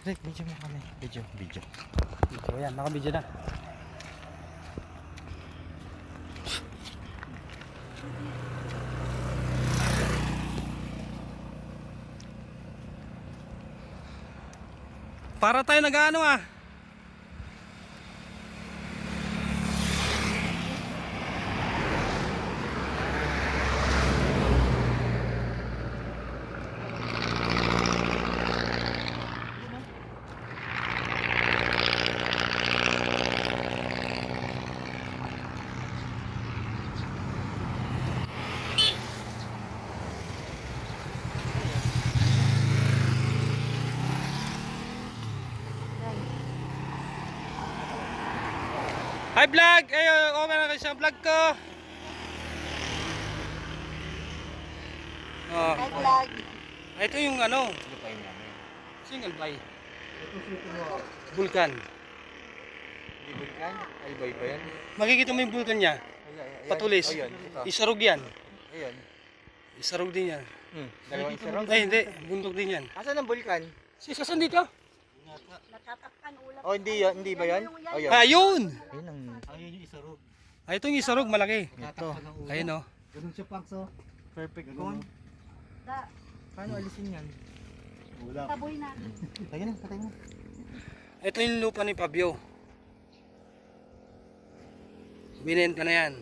Rick, video mo kami. Video. So yan, naka-video na. Para tayo nag-ano ah. Hi vlog! Ayun, okay na kayo sa vlog ko. Oh. Hi vlog. Ito yung ano, Lupay namin. single ply. Vulkan. Hindi Vulcan? Albay ba yan? Makikita mo yung vulkan niya. Patulis. Ayun, ito. Isarog yan. Ayun. Isarog din yan. Dalawang isarog. Ay hindi, bundok din yan. Asan ang Vulcan? Sisasan dito? Natatakpan ulam. Oh, hindi ba yan? Ayun. Ayun! Ayun ang... Ayun yung isarog. Ay, ito yung isarog, malaki. Ito. Ayun oh. Ganun siya pakso. Perfect Ganun. cone. Paano alisin yan? Wala. Taboy na. Patay na, patay na. Ito yung lupa ni Fabio. Binenta na yan.